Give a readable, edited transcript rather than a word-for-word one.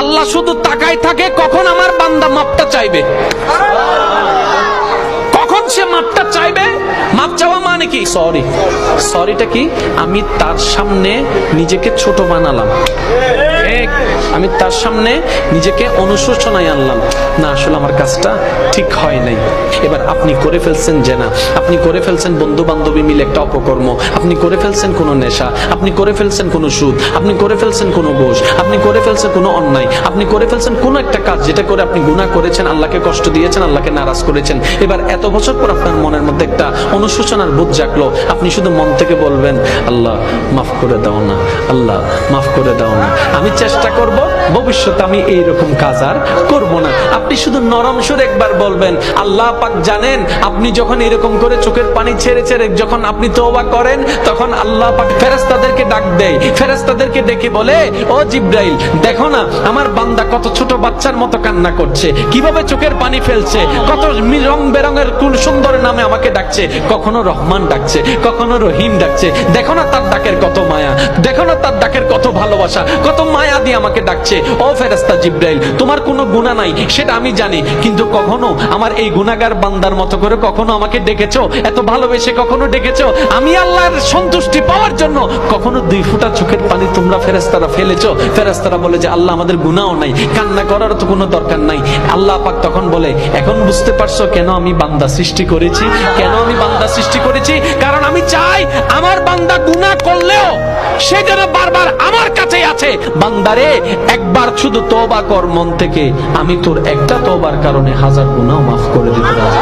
আল্লাহ শুধু তাকায় থাকে কখন আমার বান্দা মাপটা চাইবে, কখন সে মাপটা চাইবে। মাপ চাওয়া মানে কি? সরি। সরিটা কি? আমি তার সামনে নিজেকে ছোট বানালাম, আমি তার সামনে নিজেকে অনুশোচনায় আনলাম, না আসলে আমার কাজটা ঠিক হয় নাই। এবার আপনি করে ফেলছেন জেনা, আপনি করে ফেলছেন বন্ধু বান্ধবী মিলে একটা অপকর্ম, আপনি করে ফেলছেন কোনো নেশা, আপনি করে ফেলছেন কোনো সুদ, আপনি করে ফেলছেন কোনো ঘুষ, আপনি করে ফেলছেন কোনো অন্যায়, আপনি করে ফেলছেন কোনো একটা কাজ যেটা করে আপনি গুনাহ করেছেন, আল্লাহকে কষ্ট দিয়েছেন, আল্লাহকে নারাজ করেছেন। এবার এত বছর পর আপনার মনের মধ্যে একটা অনুশোচনার বোধ জাগলো, আপনি শুধু মন থেকে বলবেন আল্লাহ মাফ করে দাও না, আল্লাহ মাফ করে দাও না, আমি চেষ্টা করব ভবিষ্যতে আমি এইরকম কাজ আর করব না। আপনি শুধু নরম সুরে একবার বলবেন। আল্লাহ পাক জানেন আপনি যখন এরকম করে চোখের পানি ছেড়ে ছেড়ে যখন আপনি তওবা করেন, তখন আল্লাহ পাক ফেরেশতাদেরকে ডাক দেয়, ফেরেশতাদেরকে ডেকে বলে, ও জিবরাইল দেখো না আমার বান্দা কত ছোট বাচ্চার মতো কান্না করছে, কিভাবে চোখের পানি ফেলছে, কত রং বেরঙের কোন সুন্দর নামে আমাকে ডাকছে, কখনো রহমান ডাকছে, কখনো রহিম ডাকছে, দেখো না তার ডাকের কত মায়া, দেখো না তার ডাকের কত ভালোবাসা, কত মায়া দিয়ে আমাকে ডাকছে। ও ফেরেশতা জিবরাইল তোমার কোনো গুনাহ নাই সেটা আমি জানি, কিন্তু কখনো আমার এই গুনাহগার বান্দার মতো করে কখনো আমাকে ডেকেছো, এত ভালোবেসে কখনো ডেকেছো আমি আল্লাহর সন্তুষ্টি পাওয়ার জন্য, কখনো 2 ফোঁটা চোখের পানি তোমরা ফেরেশতারা ফেলেছো? ফেরেশতারা বলে যে আল্লাহ আমাদের গুনাহও নাই, কান্না করার তো কোনো দরকার নাই। আল্লাহ পাক তখন বলে এখন বুঝতে পারছো কেন আমি বান্দা সৃষ্টি করেছি, কেন আমি বান্দা সৃষ্টি করেছি? কারণ আমি চাই আমার বান্দা গুনাহ করলেও সে যেন বারবার আমার কাছেই আছে। বান্দারে একবার শুধু তওবা কর মন থেকে, আমি তোর একটা তওবার কারণে 1000 গুনাহ মাফ করে দিতে পারি।